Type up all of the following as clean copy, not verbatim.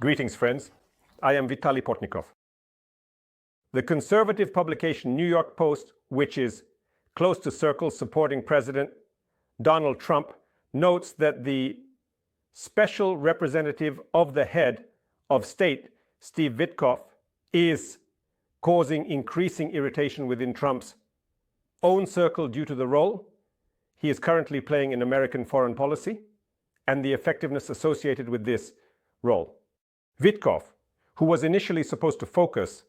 Greetings, friends. I am Vitaly Portnikov. The conservative publication New York Post, which is close to circles supporting President Donald Trump, notes that the special representative of the head of state, Steve Witkoff, is causing increasing irritation within Trump's own circle due to the role he is currently playing in American foreign policy and the effectiveness associated with this role. Witkoff, who was initially supposed to focus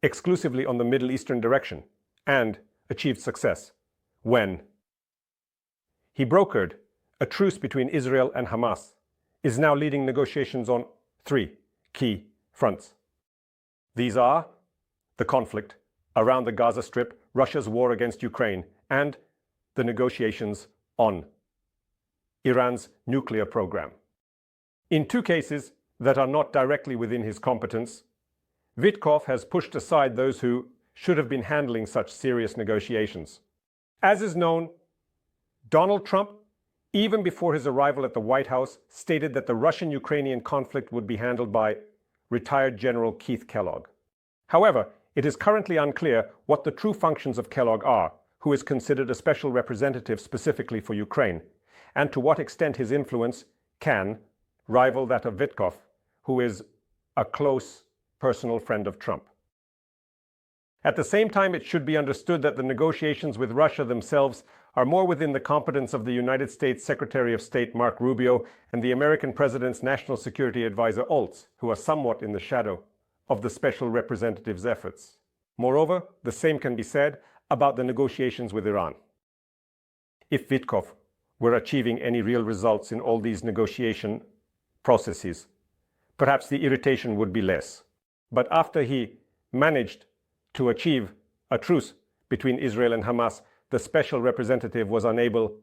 exclusively on the Middle Eastern direction and achieved success when he brokered a truce between Israel and Hamas, is now leading negotiations on three key fronts. These are the conflict around the Gaza Strip, Russia's war against Ukraine, and the negotiations on Iran's nuclear program. In two cases that are not directly within his competence, Witkoff has pushed aside those who should have been handling such serious negotiations. As is known, Donald Trump, even before his arrival at the White House, stated that the Russian-Ukrainian conflict would be handled by retired General Keith Kellogg. However, it is currently unclear what the true functions of Kellogg are, who is considered a special representative specifically for Ukraine, and to what extent his influence can rival that of Witkoff, who is a close personal friend of Trump. At the same time, it should be understood that the negotiations with Russia themselves are more within the competence of the United States Secretary of State Marco Rubio and the American President's National Security Advisor Oltz, who are somewhat in the shadow of the special representative's efforts. Moreover, the same can be said about the negotiations with Iran. If Witkoff were achieving any real results in all these negotiation processes, perhaps the irritation would be less. But after he managed to achieve a truce between Israel and Hamas, the special representative was unable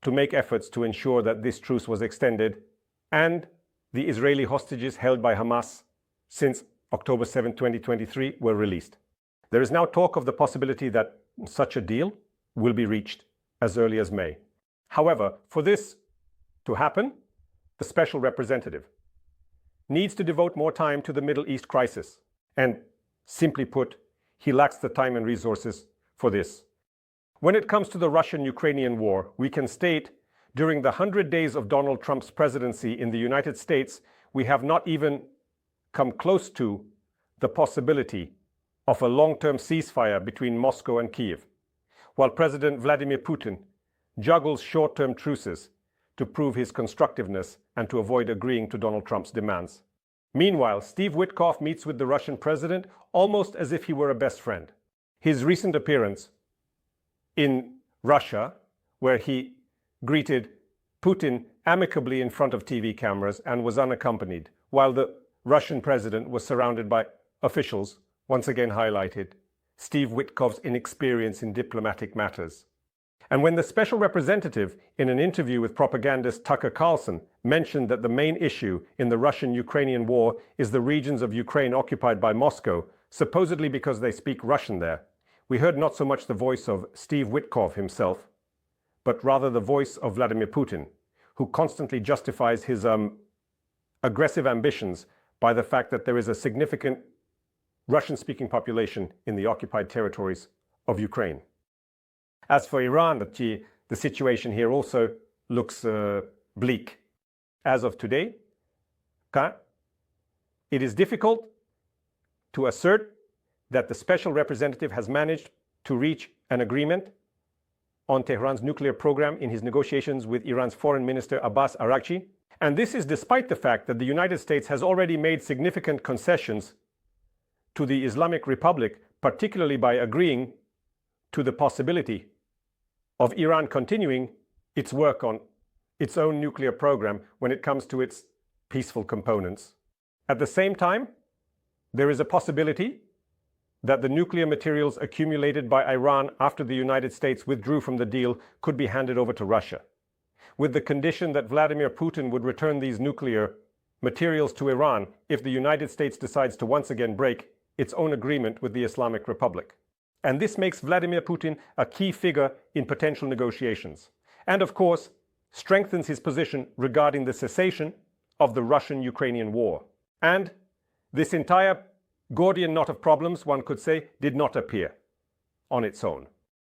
to make efforts to ensure that this truce was extended and the Israeli hostages held by Hamas since October 7, 2023 were released. There is now talk of the possibility that such a deal will be reached as early as May. However, for this to happen, the special representative needs to devote more time to the Middle East crisis. And simply put, he lacks the time and resources for this. When it comes to the Russian-Ukrainian war, we can state during the 100 days of Donald Trump's presidency in the United States, we have not even come close to the possibility of a long-term ceasefire between Moscow and Kyiv, while President Vladimir Putin juggles short-term truces to prove his constructiveness and to avoid agreeing to Donald Trump's demands. Meanwhile, Steve Witkoff meets with the Russian president almost as if he were a best friend. His recent appearance in Russia, where he greeted Putin amicably in front of TV cameras and was unaccompanied, while the Russian president was surrounded by officials, once again highlighted Steve Witkoff's inexperience in diplomatic matters. And when the special representative, in an interview with propagandist Tucker Carlson, mentioned that the main issue in the Russian-Ukrainian war is the regions of Ukraine occupied by Moscow, supposedly because they speak Russian there, we heard not so much the voice of Steve Witkoff himself, but rather the voice of Vladimir Putin, who constantly justifies his aggressive ambitions by the fact that there is a significant Russian-speaking population in the occupied territories of Ukraine. As for Iran, the situation here also looks bleak. As of today, it is difficult to assert that the special representative has managed to reach an agreement on Tehran's nuclear program in his negotiations with Iran's Foreign Minister Abbas Araghchi. And this is despite the fact that the United States has already made significant concessions to the Islamic Republic, particularly by agreeing to the possibility of Iran continuing its work on its own nuclear program when it comes to its peaceful components. At the same time, there is a possibility that the nuclear materials accumulated by Iran after the United States withdrew from the deal could be handed over to Russia, with the condition that Vladimir Putin would return these nuclear materials to Iran if the United States decides to once again break its own agreement with the Islamic Republic. And this makes Vladimir Putin a key figure in potential negotiations, and of course strengthens his position regarding the cessation of the Russian-Ukrainian war. And this entire Gordian knot of problems, one could say, did not appear on its own.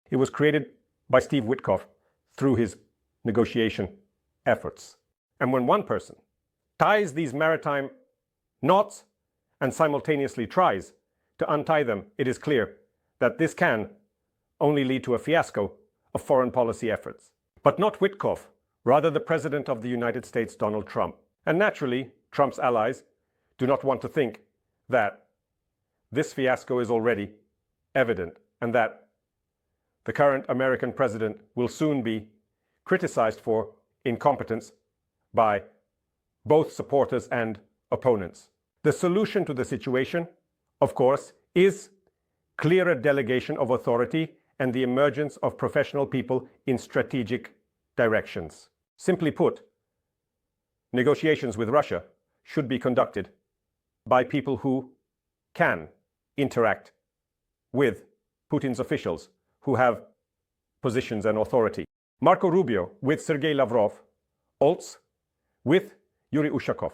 It was created by Steve Whitkoff through his negotiation efforts. And when one person ties these maritime knots and simultaneously tries to untie them, it is clear that this can only lead to a fiasco of foreign policy efforts. But not Whitkoff, rather the President of the United States, Donald Trump. And naturally, Trump's allies do not want to think that this fiasco is already evident and that the current American president will soon be criticized for incompetence by both supporters and opponents. The solution to the situation, of course, is clearer delegation of authority and the emergence of professional people in strategic directions. Simply put, negotiations with Russia should be conducted by people who can interact with Putin's officials who have positions and authority. Marco Rubio with Sergei Lavrov, Oltz with Yuri Ushakov,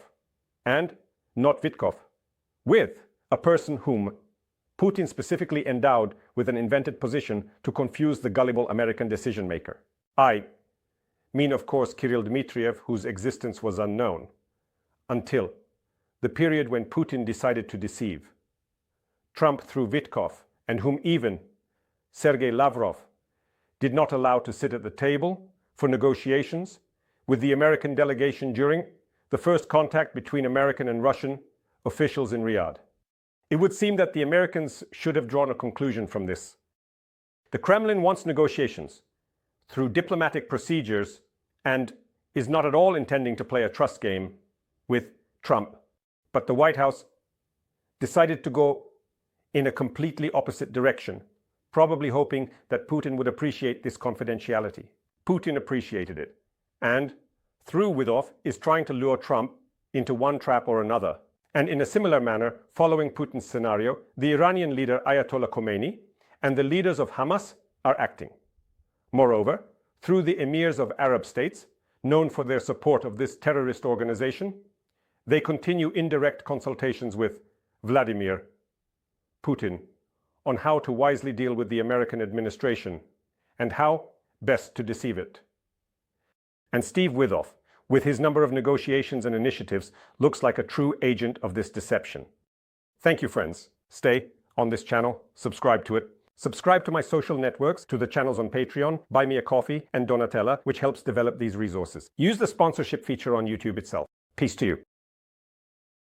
and not Witkoff with a person whom Putin specifically endowed with an invented position to confuse the gullible American decision maker. I mean, of course, Kirill Dmitriev, whose existence was unknown until the period when Putin decided to deceive Trump through Witkoff, and whom even Sergei Lavrov did not allow to sit at the table for negotiations with the American delegation during the first contact between American and Russian officials in Riyadh. It would seem that the Americans should have drawn a conclusion from this. The Kremlin wants negotiations through diplomatic procedures and is not at all intending to play a trust game with Trump. But the White House decided to go in a completely opposite direction, probably hoping that Putin would appreciate this confidentiality. Putin appreciated it, and through Witkoff is trying to lure Trump into one trap or another. And in a similar manner, following Putin's scenario, the Iranian leader Ayatollah Khomeini and the leaders of Hamas are acting. Moreover, through the emirs of Arab states, known for their support of this terrorist organization, they continue indirect consultations with Vladimir Putin on how to wisely deal with the American administration and how best to deceive it. And Steve Witkoff, with his number of negotiations and initiatives, looks like a true agent of this deception. Thank you, friends. Stay on this channel, subscribe to it. Subscribe to my social networks, to the channels on Patreon, Buy Me a Coffee, and Donatella, which helps develop these resources. Use the sponsorship feature on YouTube itself. Peace to you.